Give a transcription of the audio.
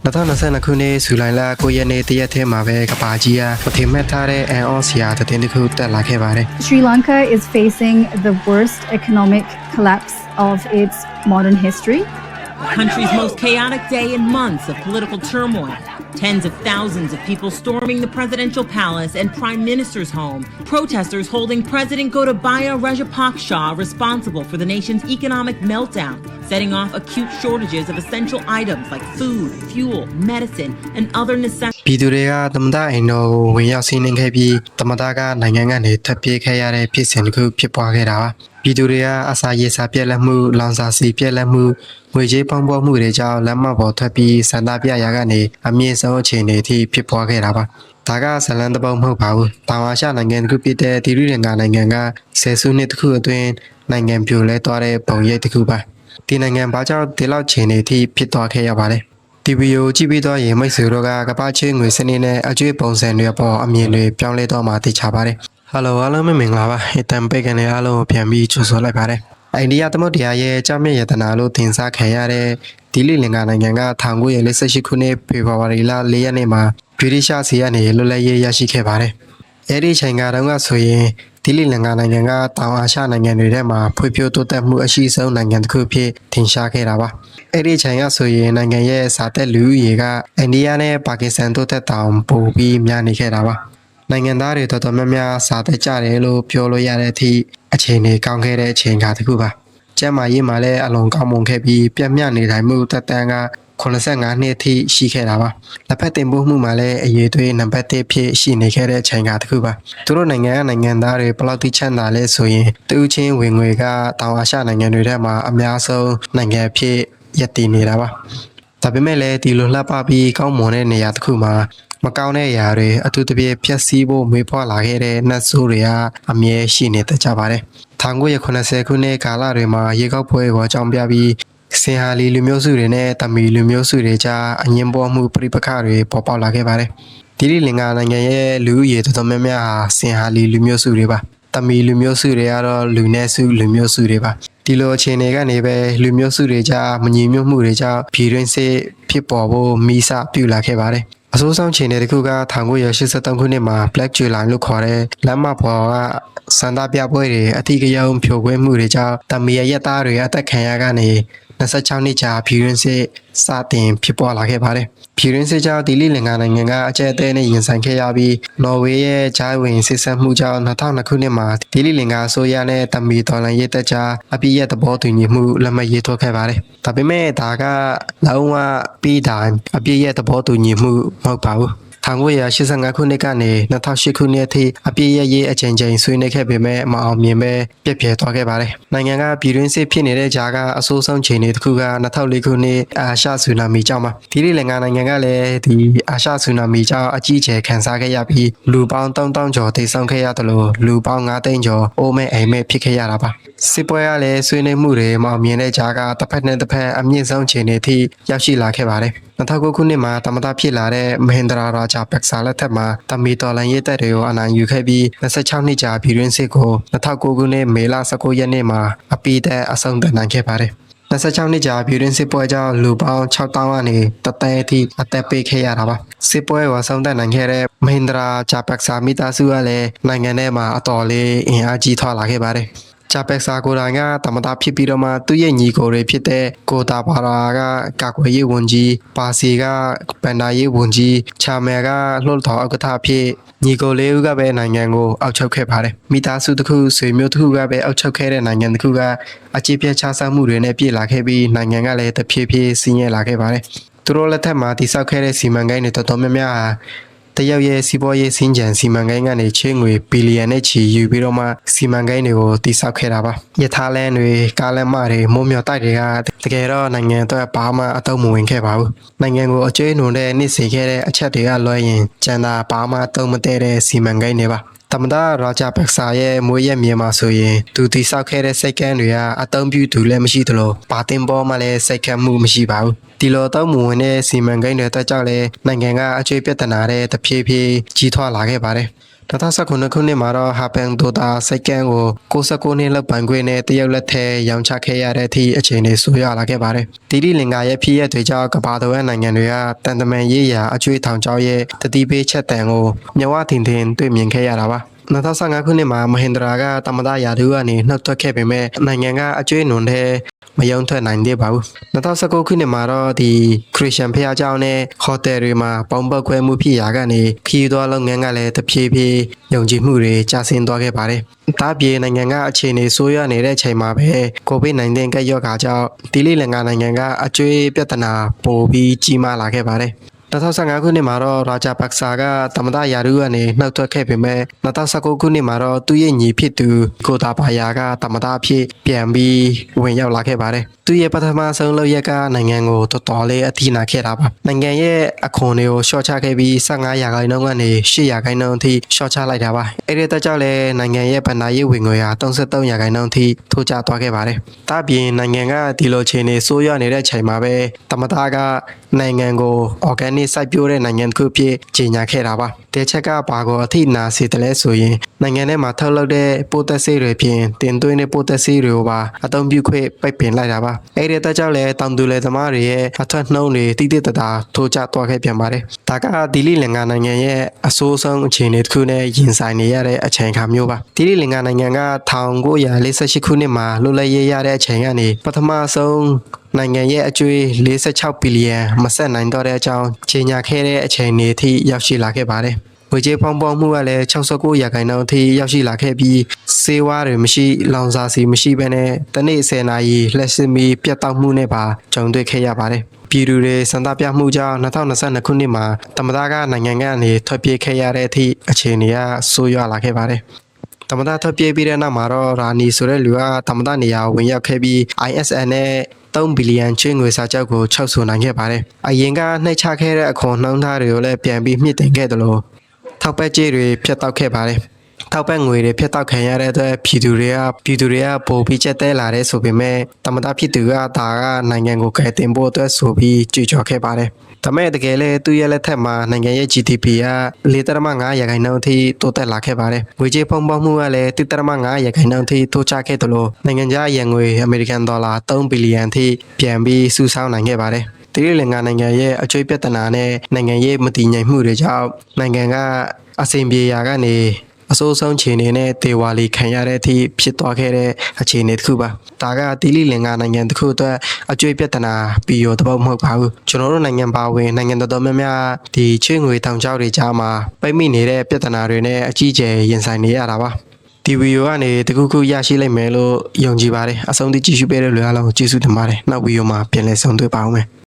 2022ခုနှစ်ဇူလိုင်လ9ရက်နေ့တရက်ထဲမှာပဲကဘာကြီးကမထင်မှတ်ထားတဲ့အန်အော့စရာသတင်းတစ်ခုတက်လာခဲ့ပါတယ် Sri Lanka is facing the worst economic collapse of its modern history. The country's most chaotic day in months of political turmoil. Tens of thousands of people storming the presidential palace and prime minister's home. Protesters holding President Gotabaya Rajapaksa responsible for the nation's economic meltdown, setting off acute shortages of essential items like food, fuel, medicine, and other necessities. ပြည်သူတွေကသမ္မတအိမ်တော်ကိုဝင်ရောက်စီးနင်းခဲ့ပြီးသမ္မတကနိုင်ငံကနေထပ်ပြေးခဲ့ရတဲ့ဖြစ်စဉ်တစ်ခုဖြစ်ပွားခဲ့တာပါပြည်သူတွေကအစာရေစာပြက်လက်မှုလောင်စာဆီပြက်လက်မှုငွေကြေးပေါင်းပေါမှုတွေကြောင့်လက်မှတ်ပေါ်ထွက်ပြီးစန္ဒပြရာကနေအမြင့်ဆုံးအခြေအနေအထိဖြစ်ပွားခဲ့တာပါဒါကဇလန်တပုံမဟုတ်ပါဘူးတောင်အာရှနိုင်ငံတစ်ခုဖြစ်တဲ့သီရိလင်္ကာနိုင်ငံကဆယ်စုနှစ်တစ်ခုအတွင်းနိုင်ငံပြိုလဲသွားတဲ့ပုံရိပ်တစ်ခုပါဒီနိုင်ငံဘာကြောင့်ဒီလောက်အခြေအနေအထိဖြစ်သွားခဲ့ရပါလဲတီဗီကိုကြည့်ပြီးတော့ရေမိတ်ဆွေတို့ကကပ္ပချင်းငွေစနစ်နဲ့အကျွေးပုံစံတွေပေါ်အမြင်တွေပြောင်းလဲသွားမှသိချပါတယ်ဟယ်လိုအားလုံးမင်္ဂလာပါအတန်ပိတ်ကနေအားလုံးကိုပြန်ပြီးကြိုဆိုလိုက်ပါတယ်အိန္ဒိယသမုဒ္ဒရာရဲ့ကြာမြင့်ရတနာလို့တင်စားခံရတဲ့ဒီလီလင်္ကာနိုင်ငံက1948ခုနှစ်ဖေဖော်ဝါရီလ4ရက်နေ့မှာဗြိတိရှစီကနေလွတ်လပ်ရေးရရှိခဲ့ပါတယ်အဲဒီချိန်ကတုန်းကဆိုရင်ဒီလီလင်္ကာနိုင်ငံကတောင်အာရှနိုင်ငံတွေထဲမှာဖွံ့ဖြိုးတိုးတက်မှုအရှိဆုံးနိုင်ငံတစ်ခုဖြစ်ထင်ရှားခဲ့တာပါအဲဒီချိန်ကဆိုရင်နိုင်ငံရဲ့စာသက်လူဦးရေကအိန္ဒိယနဲ့ပါကစ္စတန်တို့ထက်တောင်ပိုပြီးများနေခဲ့တာပါနိုင်ငံသားတွေတော်တော်များများစာသက်ကြတယ်လို့ပြောလို့ရတဲ့အထိအခြေအနေကောင်းခဲ့တဲ့အချိန်ကတခုပါကျန်းမာရေးမှာလည်းအလွန်ကောင်းမွန်ခဲ့ပြီးပြည့်မြတ်နေထိုင်မှုတက်တန်းက85နှစ်အထိရှိခဲ့တာပါလက်ဖက်တင်ပို့မှုမှာလည်းအရေးသွေးနံပါတ်1ဖြစ်ရှိနေခဲ့တဲ့အချိန်ကတခုပါသူတို့နိုင်ငံကနိုင်ငံသားတွေဘယ်လောက်ထိချမ်းသာလဲဆိုရင်တူးချင်းဝင်ငွေကတောင်အာရှနိုင်ငံတွေထဲမှာအများဆုံးနိုင်ငံဖြစ်ရပ်တည်နေတာပါဒါပေမဲ့လည်းဒီလိုလှပပြီးကောင်းမွန်တဲ့နေရာတစ်ခုမှာမကောင်းတဲ့အရာတွေအထူးသဖြင့်ဖျက်ဆီးဖို့မွေးဖွားလာခဲ့တဲ့နတ်ဆိုးတွေကအမြဲရှိနေတတ်ကြပါတယ်1980ခုနှစ်ကာလတွေမှာရေကောက်ပွဲကိုအကြောင်းပြပြီးစင်ဟာလီလူမျိုးစုတွေနဲ့တမီလူမျိုးစုတွေကြားအငင်းပွားမှုပြိပခါတွေပေါ်ပေါက်လာခဲ့ပါတယ်ဒီလင်္ကာနိုင်ငံရဲ့လူဦးရေတော်တော်များများဟာစင်ဟာလီလူမျိုးစုတွေပါတမီလူမျိုးစုတွေကတော့လူနည်းစုလူမျိုးစုတွေပါဒီလိုအခြေအနေကနေပဲလူမျိုးစုတွေကြားမညီညွတ်မှုတွေကြောင့်ပြည်တွင်းစစ်ဖြစ်ပေါ်ဖို့မိစပြုလာခဲ့ပါတယ်အစိုးဆောင်ခြေနယ်တစ်ခုက1983ခုနှစ်မှာ Black July လို့ခေါ်တဲ့လမ်းမပေါ်ကစန္ဒပြပွဲတွေအထီးကရုံဖြိုခွင်းမှုတွေကြောင့်တမီရက်သားတွေအသက်ခံရကနေ26နှစ်ကြာပြည်တွင်းစစ်စတင်ဖြစ်ပေါ်လာခဲ့ပါတယ်ပြည်တွင်းစစ်ကြောင့်ဒီလင်္ကာနိုင်ငံကအကြက်အသေးနဲ့ရင်ဆိုင်ခဲ့ရပြီးနော်ဝေရဲ့ဂျိုင်းဝင်စစ်ဆက်မှုကြောင့်2002ခုနှစ်မှာဒီလင်္ကာအစိုးရနဲ့တမီတော်လှန်ရေးတပ်ကြားအပြည့်ရဲ့သဘောတူညီမှုလက်မှတ်ရေးထိုးခဲ့ပါတယ်ဒါပေမဲ့ဒါကလုံးဝပြီးတိုင်းအပြည့်ရဲ့သဘောတူညီမှုမဟုတ်ပါဘူး1985ခုနှစ်ကနေ2008ခုနှစ်အထိအပြည့်ရရေးအချိန်ချင်းဆွေးနွေးခဲ့ပေမဲ့မအောင်မြင်ပဲပြည့်ပြည့်သွားခဲ့ပါတယ်။နိုင်ငံကပြည်တွင်းစစ်ဖြစ်နေတဲ့ကြားကအဆိုးဆုံးချိန်တွေတစ်ခုက2004ခုနှစ်အာရှဆူနာမီကြောင့်ပါ။ဒီလင်္ကာနိုင်ငံကလည်းဒီအာရှဆူနာမီကြောင့်အကြီးအကျယ်ခံစားခဲ့ရပြီးလူပေါင်း3000ကျော်သေဆုံးခဲ့ရတယ်လို့လူပေါင်း9သိန်းကျော်အိုးမဲ့အိမ်မဲ့ဖြစ်ခဲ့ရတာပါ။စစ်ပွဲကလည်းဆွေးနွေးမှုတွေမအောင်မြင်တဲ့ကြားကတစ်ဖက်နဲ့တစ်ဖက်အမြင့်ဆုံးချိန်တွေအထိရောက်ရှိလာခဲ့ပါတယ်။2009ခုနှစ်မှာသမ္မတဖြစ်လာတဲ့မဟင်ဒရာရာဂျာပက်ဆာလက်ထက်မှာတမီတော်လှန်ရေးတပ်တွေကိုအနိုင်ယူခဲ့ပြီး26နှစ်ကြာပြည်တွင်းစစ်ကို2009ခုနှစ်မေလ19ရက်နေ့မှာအပိသက်အဆုံးသတ်နိုင်ခဲ့ပါတယ်26နှစ်ကြာပြည်တွင်းစစ်ပွဲကြောင့်လူပေါင်း6000ကနေတသိန်းအထိအသက်ပေးခဲ့ရတာပါစစ်ပွဲကိုဆုံးသတ်နိုင်ခဲ့တဲ့မဟင်ဒရာဂျာပက်ဆာမိသားစုကလည်းနိုင်ငံထဲမှာအတော်လေးအင်အားကြီးထွားလာခဲ့ပါတယ်ဂျာပက်ဆာကိုတိုင်ကတမတာဖြစ်ပြီးတော့မှသူ့ရဲ့ညီကိုတွေဖြစ်တဲ့ကိုတာဘာရာကကာကွယ်ရေးဝန်ကြီးပါစီကပန်နာရေးဝန်ကြီးချာမယ်ကလှုပ်တော်ဥက္ကဋ္ဌဖြစ်ညီကိုလေးဦးကပဲနိုင်ငံကိုအောက်ချုပ်ခဲ့ပါတယ်မိသားစုတစ်ခုဆွေမျိုးတစ်ခုကပဲအောက်ချုပ်ခဲ့တဲ့နိုင်ငံတစ်ခုကအကြီးပြတ်ခြားဆမှုတွေနဲ့ပြည်လာခဲ့ပြီးနိုင်ငံကလည်းတဖြည်းဖြည်းဆင်းရဲလာခဲ့ပါတယ်သူတို့လက်ထက်မှာတိစောက်ခဲ့တဲ့စီမံကိန်းတွေတော်တော်များများဟာတရုတ်ရဲ့စီးပွားရေးစင်ကြံစီမံကိန်းကနေချေးငွေဘီလီယံနဲ့ချီယူပြီးတော့မှစီမံကိန်းတွေကိုတည်ဆောက်ခဲ့တာပါယထာလန်းတွေကားလမ်းမတွေမိုးမျှော်တိုက်တွေကတကယ်တော့နိုင်ငံအတွက်ဘာမှအသုံးမဝင်ခဲ့ပါဘူးနိုင်ငံကိုအကျွေးနုံတဲ့နှစ်စီခဲ့တဲ့အချက်တွေကလွှဲရင်ကျန်တာဘာမှသုံးမတဲ့တဲ့စီမံကိန်းတွေပါသမ္မတရာဂျာပက်ဆာရဲ့မွေးရမြေမှာဆိုရင်သူတည်ဆောက်ခဲ့တဲ့စိတ်ကမ်းတွေကအသုံးပြုသူလည်းမရှိသလိုပါတင်ပေါ်မှလည်းစိတ်ကမ်းမှုမရှိပါဘူးဒီလိုတော့မဝင်တဲ့စီမံကိန်းတွေတက်ကြောက်လဲနိုင်ငံကအကျွေးပြဿနာတဲ့တဖြည်းဖြည်းကြီးထွားလာခဲ့ပါတယ် 2019ခုနှစ်မှာတော့ဟာပန်ဒိုတာစိတ်ကန်းကို69နှစ်လောက်ပန်ခွင့်နဲ့တရုတ်လက်ထဲရောင်းချခဲ့ရတဲ့အထိအခြေအနေဆိုးရွားလာခဲ့ပါတယ်။တီလီလင်္ကာရဲ့ဖြစ်ရပ်တွေကြောင့်ကမ္ဘာတော်ရဲ့နိုင်ငံတွေကတန်တမန်ရေးရာအကျွေးထောင်ချောက်ရဲ့တတိပေးချက်တန်ကိုမြဝထင်ထင်တွေ့မြင်ခဲ့ရတာပါ။2015ခုနှစ်မှာမဟင်ဒရာကတမဒရာထူးကနေနှုတ်ထွက်ခဲ့ပေမဲ့နိုင်ငံကအကျွေးနွန်တဲ့မယုံထွက်နိုင်သေးပါဘူး2019ခုနှစ်မှာတော့ဒီခရစ်ယာန်ဖျားเจ้าနဲ့ဟိုတယ်တွေမှာပေါင်းပတ်ခွဲမှုဖြစ်ရာကနေခီးသွွားလုပ်ငန်းကလည်းတဖြည်းဖြည်းယုံကြည်မှုတွေကျဆင်းသွားခဲ့ပါတယ်။ဒါပြေနိုင်ငံကအခြေအနေဆိုးရွားနေတဲ့အချိန်မှာပဲ COVID-19 ကပ်ရောဂါကြောင့်တီလီလင်္ကာနိုင်ငံကအကျွေးပြဿနာပိုပြီးကြီးမားလာခဲ့ပါတယ်။2015ခုနှစ်မှာတော့ရာဂျာပတ်ဆာကသမ္မတရာထူးကနေနှုတ်ထွက်ခဲ့ပေမဲ့2019ခုနှစ်မှာတော့သူ့ရဲ့ညီဖြစ်သူကိုတာဘာယာကသမ္မတအဖြစ်ပြန်ပြီးဝင်ရောက်လာခဲ့ပါတယ်။သူ့ရဲ့ပထမဆုံးလုပ်ရက်ကနိုင်ငံကိုတော်တော်လေးအထိနာခဲ့တာပါ။နိုင်ငံရဲ့အခွန်တွေကိုရှော့ချခဲ့ပြီး15%ကနေ8%အထိရှော့ချလိုက်တာပါ။အဲ့ဒီတက်ကြောင့်လည်းနိုင်ငံရဲ့ဗဏ္ဍာရေးဝင်ငွေဟာ33%အထိထိုးကျသွားခဲ့ပါတယ်။ဒါ့အပြင်နိုင်ငံကဒီလိုခြေအနေဆိုးရွားနေတဲ့အချိန်မှာပဲသမ္မတကနိုင်ငံကို organic စိုက်ပျိုးတဲ့နိုင်ငံတစ်ခုဖြစ်ကြေညာခဲ့တာပါ။ဒီချက်ကဘာကိုအထိနာစေတယ်လဲဆိုရင်နိုင်ငံထဲမှာထုတ်လုပ်တဲ့ပိုးသက်ဆေးတွေဖြင့်တင်သွင်းတဲ့ပိုးသက်ဆေးတွေကိုပါအသုံးပြုခွင့်ပိတ်ပင်လိုက်တာပါ။အဲ့ဒီတက်ကြောင့်လည်းတောင်သူလယ်သမားတွေရဲ့အထွက်နှုန်းတွေတိတိတသာထိုးကျသွားခဲ့ပြန်ပါတယ်။ဒါကဒီလီလင်္ကာနိုင်ငံရဲ့အဆိုးဆုံးအခြေအနေတစ်ခုနဲ့ရင်ဆိုင်နေရတဲ့အချိန်အခါမျိုးပါ။ဒီလီလင်္ကာနိုင်ငံက1948ခုနှစ်မှာလွတ်လပ်ရေးရတဲ့အချိန်ကနေပထမဆုံးနိုင်ငံရဲ့အကျွေး46ဘီလီယံမဆက်နိုင်တော့တဲ့အကြောင်းကြေညာခဲ့တဲ့အချိန်တွေအထိရောက်ရှိလာခဲ့ပါတယ်။ငွေကြေးပေါင်းမှုကလည်း69%အထိရောက်ရှိလာခဲ့ပြီးစေဝါတွေမရှိလောင်စာဆီမရှိဘဲနဲ့တနေ့10နာရီလက်စစ်မီပြတ်တောက်မှုနဲ့ပါကြုံတွေ့ခဲ့ရပါတယ်။ပြည်သူတွေစံတပြမှုကြောင့်2022ခုနှစ်မှာသမ္မတကနိုင်ငံကနေထွက်ပြေးခဲ့ရတဲ့အထိအခြေအနေကဆိုးရွားလာခဲ့ပါတယ်။သမ္မတထွက်ပြေးပြီးတဲ့နောက်မှာတော့ရာနီဆိုတဲ့လူကသမ္မတနေရာဝင်ရောက်ခဲ့ပြီး ISN နဲ့3ဘီလီယံချွေးငွေစာချုပ်ကိုချုပ်ဆိုနိုင်ခဲ့ပါတယ်။အရင်ကနှိမ့်ချခဲ့တဲ့အခွန်နှုန်းထားတွေကိုလည်းပြန်ပြီးမြင့်တင်ခဲ့တယ်လို့ထောက်ပံ့ကြေးတွေဖျက်တောက်ခဲ့ပါတယ်။ထောက်ပံ့ငွေတွေဖျက်တောက်ခံရတဲ့အတွက်ပြည်သူတွေကပိုပြီးချက်တဲလာတဲ့ဆိုပေမဲ့သမ္မတဖြစ်သူကဒါကနိုင်ငံကိုကယ်တင်ဖို့အတွက်ဆိုပြီးကြွေးကြော်ခဲ့ပါတယ်။ဒါမဲ့တကယ်လည်းသူ့ရဲ့လက်ထက်မှာနိုင်ငံရဲ့ GDP က4.5%အထိတိုးတက်လာခဲ့ပါတယ်။ငွေကြေးဖုံးပေါမှုကလည်း1.5%အထိတိုးကျခဲ့တယ်လို့နိုင်ငံခြားရန်ငွေအမေရိကန်ဒေါ်လာ3ဘီလီယံအထိပြန်ပြီးစုဆောင်းနိုင်ခဲ့ပါတယ်။တီလီလင်္ကာနိုင်ငံရဲ့အကျွေးပြဿနာနဲ့နိုင်ငံရေးမတည်ငြိမ်မှုတွေကြောင့်နိုင်ငံကအဆင်ပြေရာကနေအဆိုးဆုံးခြေအနေနဲ့ဒေဝါလီခံရတဲ့အထိဖြစ်သွားခဲ့တဲ့အခြေအနေတစ်ခုပါဒါကတီလီလင်္ကာနိုင်ငံတစ်ခုအတွက်အကျွေးပြဿနာပြီးရောတပုတ်မဟုတ်ပါဘူးကျွန်တော်တို့နိုင်ငံပါဝင်နိုင်ငံတော်တော်များများဒီချွေးငွေတောင်ကျောက်တွေကြားမှာပိတ်မိနေတဲ့ပြဿနာတွေနဲ့အကြီးအကျယ်ရင်ဆိုင်နေရတာပါဒီဗီဒီယိုကနေတခုခုရရှိလိုက်မယ်လို့ယုံကြည်ပါတယ်အဆုံးထိကြည့်ရှုပေးတဲ့လူအားလုံးကိုကျေးဇူးတင်ပါတယ်နောက်ဗီဒီယိုမှာပြန်လည်ဆုံတွေ့ပါအောင်မယ်